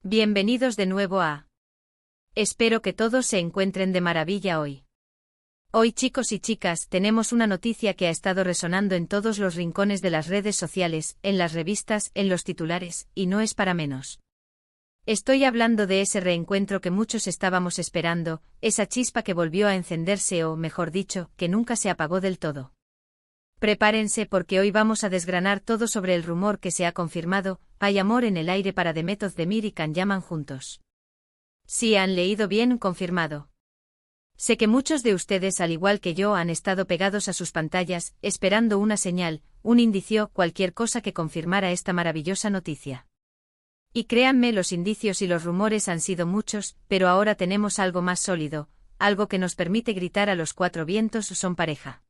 Bienvenidos de nuevo a... Espero que todos se encuentren de maravilla hoy. Hoy, chicos y chicas, tenemos una noticia que ha estado resonando en todos los rincones de las redes sociales, en las revistas, en los titulares, y no es para menos. Estoy hablando de ese reencuentro que muchos estábamos esperando, esa chispa que volvió a encenderse o, mejor dicho, que nunca se apagó del todo. Prepárense porque hoy vamos a desgranar todo sobre el rumor que se ha confirmado: hay amor en el aire para Demet Özdemir y Can Yaman juntos. Sí, han leído bien, confirmado. Sé que muchos de ustedes, al igual que yo, han estado pegados a sus pantallas, esperando una señal, un indicio, cualquier cosa que confirmara esta maravillosa noticia. Y créanme, los indicios y los rumores han sido muchos, pero ahora tenemos algo más sólido, algo que nos permite gritar a los cuatro vientos: son pareja.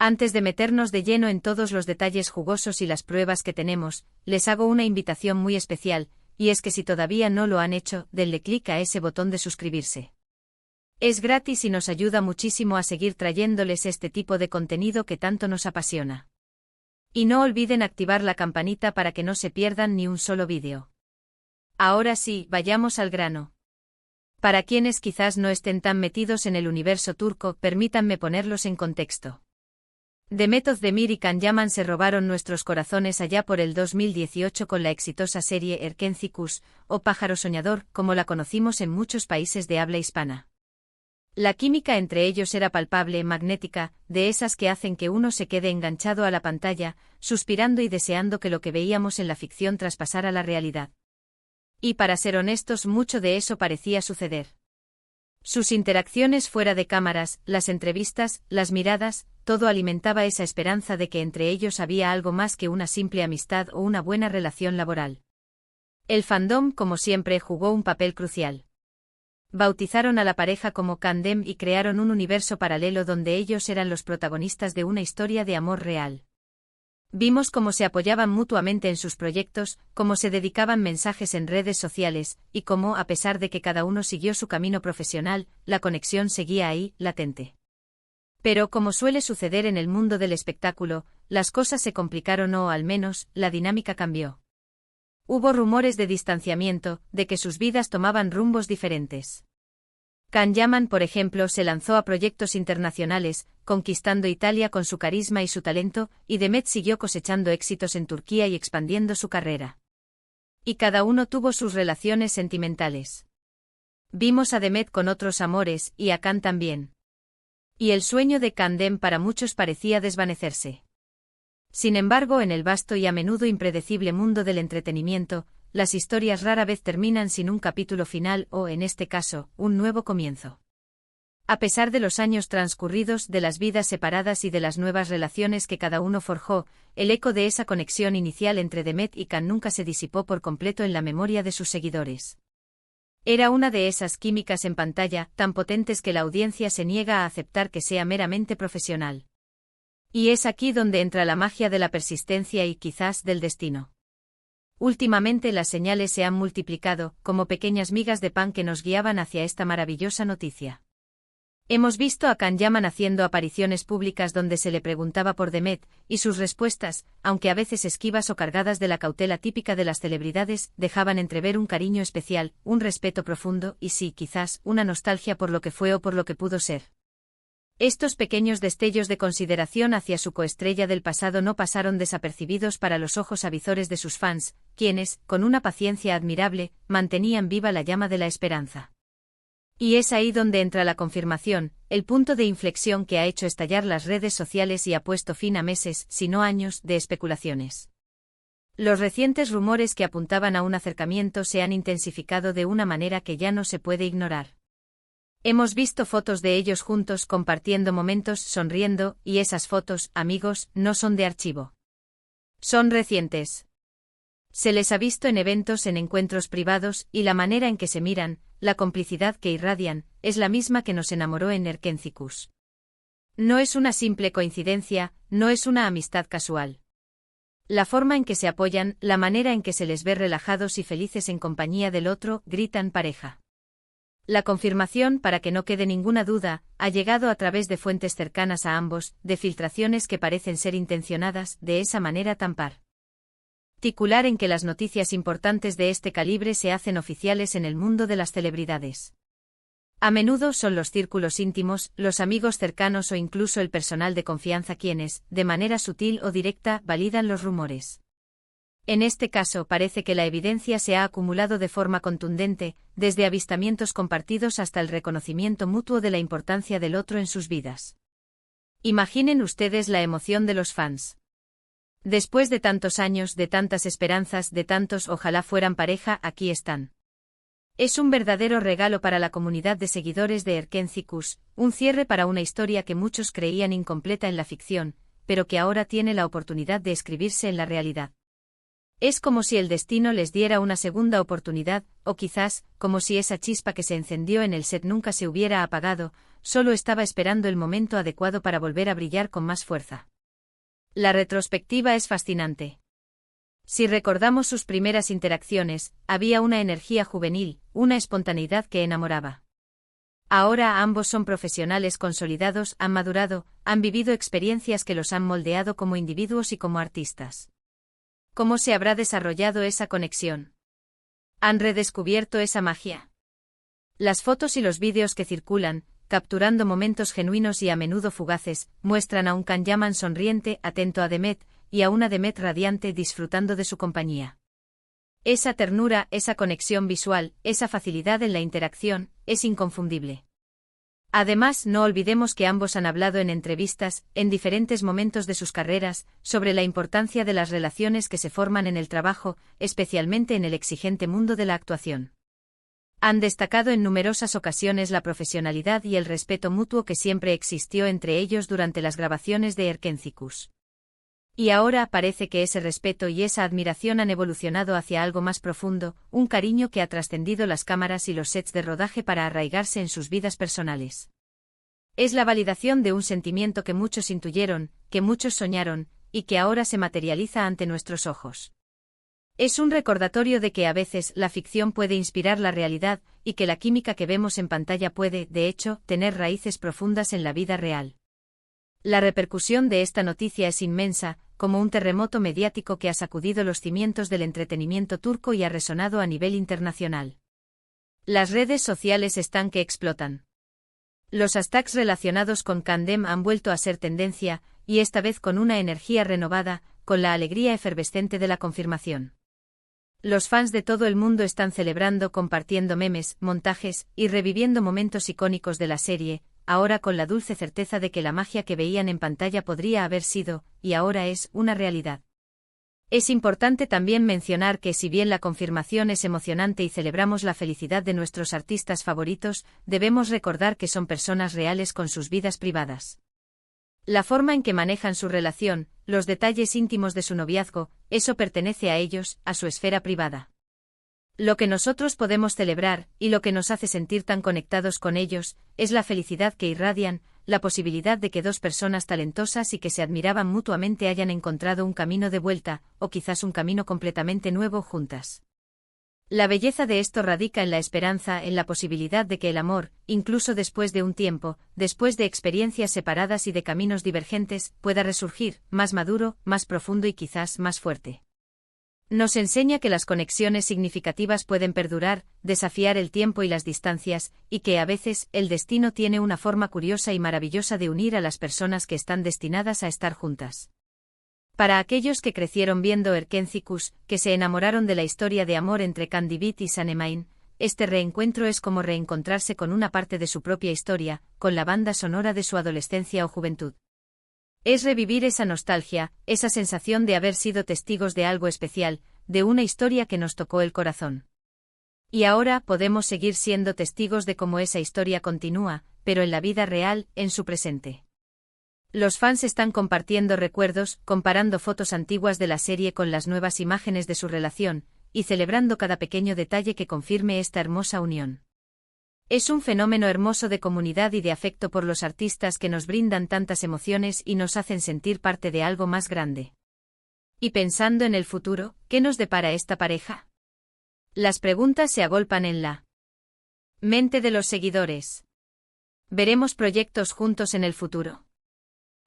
Antes de meternos de lleno en todos los detalles jugosos y las pruebas que tenemos, les hago una invitación muy especial, y es que si todavía no lo han hecho, denle clic a ese botón de suscribirse. Es gratis y nos ayuda muchísimo a seguir trayéndoles este tipo de contenido que tanto nos apasiona. Y no olviden activar la campanita para que no se pierdan ni un solo vídeo. Ahora sí, vayamos al grano. Para quienes quizás no estén tan metidos en el universo turco, permítanme ponerlos en contexto. Demet Özdemir y Can Yaman se robaron nuestros corazones allá por el 2018 con la exitosa serie Erkenci Kuş, o Pájaro Soñador, como la conocimos en muchos países de habla hispana. La química entre ellos era palpable, magnética, de esas que hacen que uno se quede enganchado a la pantalla, suspirando y deseando que lo que veíamos en la ficción traspasara la realidad. Y para ser honestos, mucho de eso parecía suceder. Sus interacciones fuera de cámaras, las entrevistas, las miradas, todo alimentaba esa esperanza de que entre ellos había algo más que una simple amistad o una buena relación laboral. El fandom, como siempre, jugó un papel crucial. Bautizaron a la pareja como Candem y crearon un universo paralelo donde ellos eran los protagonistas de una historia de amor real. Vimos cómo se apoyaban mutuamente en sus proyectos, cómo se dedicaban mensajes en redes sociales, y cómo, a pesar de que cada uno siguió su camino profesional, la conexión seguía ahí, latente. Pero, como suele suceder en el mundo del espectáculo, las cosas se complicaron o, al menos, la dinámica cambió. Hubo rumores de distanciamiento, de que sus vidas tomaban rumbos diferentes. Can Yaman, por ejemplo, se lanzó a proyectos internacionales, conquistando Italia con su carisma y su talento, y Demet siguió cosechando éxitos en Turquía y expandiendo su carrera. Y cada uno tuvo sus relaciones sentimentales. Vimos a Demet con otros amores, y a Can también. Y el sueño de Candem para muchos parecía desvanecerse. Sin embargo, en el vasto y a menudo impredecible mundo del entretenimiento, las historias rara vez terminan sin un capítulo final o, en este caso, un nuevo comienzo. A pesar de los años transcurridos, de las vidas separadas y de las nuevas relaciones que cada uno forjó, el eco de esa conexión inicial entre Demet y Can nunca se disipó por completo en la memoria de sus seguidores. Era una de esas químicas en pantalla, tan potentes que la audiencia se niega a aceptar que sea meramente profesional. Y es aquí donde entra la magia de la persistencia y, quizás, del destino. Últimamente las señales se han multiplicado, como pequeñas migas de pan que nos guiaban hacia esta maravillosa noticia. Hemos visto a Can Yaman haciendo apariciones públicas donde se le preguntaba por Demet, y sus respuestas, aunque a veces esquivas o cargadas de la cautela típica de las celebridades, dejaban entrever un cariño especial, un respeto profundo y sí, quizás, una nostalgia por lo que fue o por lo que pudo ser. Estos pequeños destellos de consideración hacia su coestrella del pasado no pasaron desapercibidos para los ojos avizores de sus fans, quienes, con una paciencia admirable, mantenían viva la llama de la esperanza. Y es ahí donde entra la confirmación, el punto de inflexión que ha hecho estallar las redes sociales y ha puesto fin a meses, si no años, de especulaciones. Los recientes rumores que apuntaban a un acercamiento se han intensificado de una manera que ya no se puede ignorar. Hemos visto fotos de ellos juntos compartiendo momentos, sonriendo, y esas fotos, amigos, no son de archivo. Son recientes. Se les ha visto en eventos, en encuentros privados, y la manera en que se miran, la complicidad que irradian, es la misma que nos enamoró en Erkenci Kuş. No es una simple coincidencia, no es una amistad casual. La forma en que se apoyan, la manera en que se les ve relajados y felices en compañía del otro, gritan pareja. La confirmación, para que no quede ninguna duda, ha llegado a través de fuentes cercanas a ambos, de filtraciones que parecen ser intencionadas, de esa manera tan particular en que las noticias importantes de este calibre se hacen oficiales en el mundo de las celebridades. A menudo son los círculos íntimos, los amigos cercanos o incluso el personal de confianza quienes, de manera sutil o directa, validan los rumores. En este caso parece que la evidencia se ha acumulado de forma contundente, desde avistamientos compartidos hasta el reconocimiento mutuo de la importancia del otro en sus vidas. Imaginen ustedes la emoción de los fans. Después de tantos años, de tantas esperanzas, de tantos ojalá fueran pareja, aquí están. Es un verdadero regalo para la comunidad de seguidores de Erkenci-Kuş, un cierre para una historia que muchos creían incompleta en la ficción, pero que ahora tiene la oportunidad de escribirse en la realidad. Es como si el destino les diera una segunda oportunidad, o quizás, como si esa chispa que se encendió en el set nunca se hubiera apagado, solo estaba esperando el momento adecuado para volver a brillar con más fuerza. La retrospectiva es fascinante. Si recordamos sus primeras interacciones, había una energía juvenil, una espontaneidad que enamoraba. Ahora ambos son profesionales consolidados, han madurado, han vivido experiencias que los han moldeado como individuos y como artistas. ¿Cómo se habrá desarrollado esa conexión? ¿Han redescubierto esa magia? Las fotos y los vídeos que circulan, capturando momentos genuinos y a menudo fugaces, muestran a un Can Yaman sonriente, atento a Demet, y a una Demet radiante disfrutando de su compañía. Esa ternura, esa conexión visual, esa facilidad en la interacción, es inconfundible. Además, no olvidemos que ambos han hablado en entrevistas, en diferentes momentos de sus carreras, sobre la importancia de las relaciones que se forman en el trabajo, especialmente en el exigente mundo de la actuación. Han destacado en numerosas ocasiones la profesionalidad y el respeto mutuo que siempre existió entre ellos durante las grabaciones de Erkenci-Kuş. Y ahora parece que ese respeto y esa admiración han evolucionado hacia algo más profundo, un cariño que ha trascendido las cámaras y los sets de rodaje para arraigarse en sus vidas personales. Es la validación de un sentimiento que muchos intuyeron, que muchos soñaron, y que ahora se materializa ante nuestros ojos. Es un recordatorio de que a veces la ficción puede inspirar la realidad, y que la química que vemos en pantalla puede, de hecho, tener raíces profundas en la vida real. La repercusión de esta noticia es inmensa, como un terremoto mediático que ha sacudido los cimientos del entretenimiento turco y ha resonado a nivel internacional. Las redes sociales están que explotan. Los hashtags relacionados con Candem han vuelto a ser tendencia, y esta vez con una energía renovada, con la alegría efervescente de la confirmación. Los fans de todo el mundo están celebrando, compartiendo memes, montajes, y reviviendo momentos icónicos de la serie, ahora con la dulce certeza de que la magia que veían en pantalla podría haber sido, y ahora es, una realidad. Es importante también mencionar que si bien la confirmación es emocionante y celebramos la felicidad de nuestros artistas favoritos, debemos recordar que son personas reales con sus vidas privadas. La forma en que manejan su relación, los detalles íntimos de su noviazgo, eso pertenece a ellos, a su esfera privada. Lo que nosotros podemos celebrar, y lo que nos hace sentir tan conectados con ellos, es la felicidad que irradian, la posibilidad de que dos personas talentosas y que se admiraban mutuamente hayan encontrado un camino de vuelta, o quizás un camino completamente nuevo juntas. La belleza de esto radica en la esperanza, en la posibilidad de que el amor, incluso después de un tiempo, después de experiencias separadas y de caminos divergentes, pueda resurgir, más maduro, más profundo y quizás más fuerte. Nos enseña que las conexiones significativas pueden perdurar, desafiar el tiempo y las distancias, y que a veces el destino tiene una forma curiosa y maravillosa de unir a las personas que están destinadas a estar juntas. Para aquellos que crecieron viendo Erkenci-Kuş, que se enamoraron de la historia de amor entre Candibit y Sanemein, este reencuentro es como reencontrarse con una parte de su propia historia, con la banda sonora de su adolescencia o juventud. Es revivir esa nostalgia, esa sensación de haber sido testigos de algo especial, de una historia que nos tocó el corazón. Y ahora podemos seguir siendo testigos de cómo esa historia continúa, pero en la vida real, en su presente. Los fans están compartiendo recuerdos, comparando fotos antiguas de la serie con las nuevas imágenes de su relación, y celebrando cada pequeño detalle que confirme esta hermosa unión. Es un fenómeno hermoso de comunidad y de afecto por los artistas que nos brindan tantas emociones y nos hacen sentir parte de algo más grande. Y pensando en el futuro, ¿qué nos depara esta pareja? Las preguntas se agolpan en la mente de los seguidores. ¿Veremos proyectos juntos en el futuro?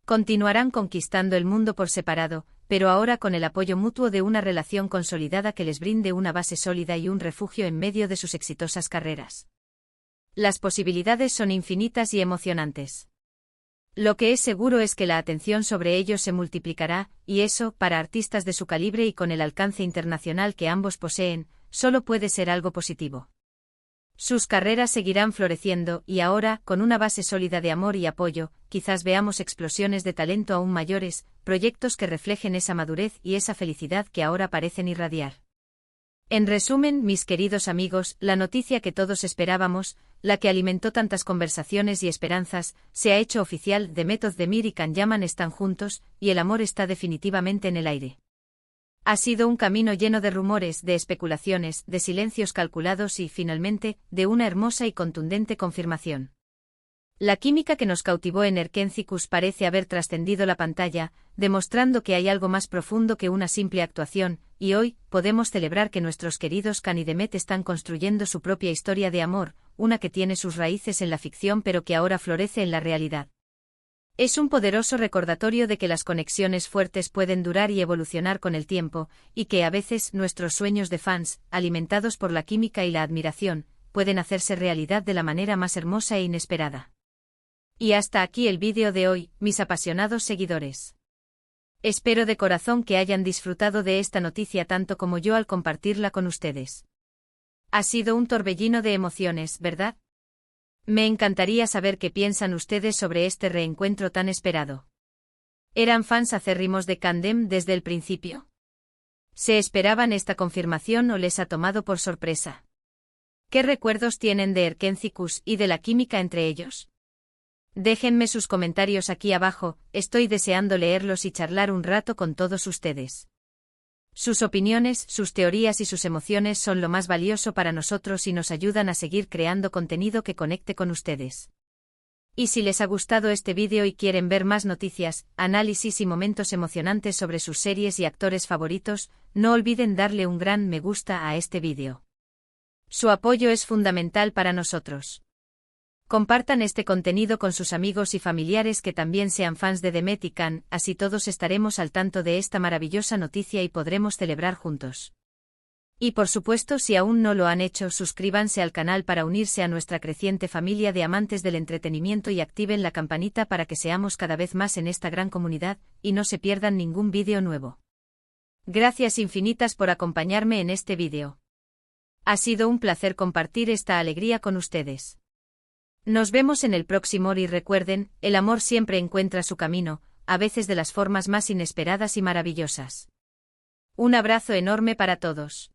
¿Continuarán conquistando el mundo por separado, pero ahora con el apoyo mutuo de una relación consolidada que les brinde una base sólida y un refugio en medio de sus exitosas carreras. Las posibilidades son infinitas y emocionantes. Lo que es seguro es que la atención sobre ellos se multiplicará, y eso, para artistas de su calibre y con el alcance internacional que ambos poseen, solo puede ser algo positivo. Sus carreras seguirán floreciendo y ahora, con una base sólida de amor y apoyo, quizás veamos explosiones de talento aún mayores, proyectos que reflejen esa madurez y esa felicidad que ahora parecen irradiar. En resumen, mis queridos amigos, la noticia que todos esperábamos, la que alimentó tantas conversaciones y esperanzas, se ha hecho oficial. Demet Özdemir y Can Yaman están juntos, y el amor está definitivamente en el aire. Ha sido un camino lleno de rumores, de especulaciones, de silencios calculados y, finalmente, de una hermosa y contundente confirmación. La química que nos cautivó en Erkénticos parece haber trascendido la pantalla, demostrando que hay algo más profundo que una simple actuación, y hoy, podemos celebrar que nuestros queridos Can y Demet están construyendo su propia historia de amor, una que tiene sus raíces en la ficción pero que ahora florece en la realidad. Es un poderoso recordatorio de que las conexiones fuertes pueden durar y evolucionar con el tiempo, y que a veces nuestros sueños de fans, alimentados por la química y la admiración, pueden hacerse realidad de la manera más hermosa e inesperada. Y hasta aquí el vídeo de hoy, mis apasionados seguidores. Espero de corazón que hayan disfrutado de esta noticia tanto como yo al compartirla con ustedes. Ha sido un torbellino de emociones, ¿verdad? Me encantaría saber qué piensan ustedes sobre este reencuentro tan esperado. ¿Eran fans acérrimos de Candem desde el principio? ¿Se esperaban esta confirmación o les ha tomado por sorpresa? ¿Qué recuerdos tienen de Erkénticos y de la química entre ellos? Déjenme sus comentarios aquí abajo, estoy deseando leerlos y charlar un rato con todos ustedes. Sus opiniones, sus teorías y sus emociones son lo más valioso para nosotros y nos ayudan a seguir creando contenido que conecte con ustedes. Y si les ha gustado este vídeo y quieren ver más noticias, análisis y momentos emocionantes sobre sus series y actores favoritos, no olviden darle un gran me gusta a este vídeo. Su apoyo es fundamental para nosotros. Compartan este contenido con sus amigos y familiares que también sean fans de Demet y Can, así todos estaremos al tanto de esta maravillosa noticia y podremos celebrar juntos. Y por supuesto, si aún no lo han hecho, suscríbanse al canal para unirse a nuestra creciente familia de amantes del entretenimiento y activen la campanita para que seamos cada vez más en esta gran comunidad, y no se pierdan ningún vídeo nuevo. Gracias infinitas por acompañarme en este vídeo. Ha sido un placer compartir esta alegría con ustedes. Nos vemos en el próximo y recuerden, el amor siempre encuentra su camino, a veces de las formas más inesperadas y maravillosas. Un abrazo enorme para todos.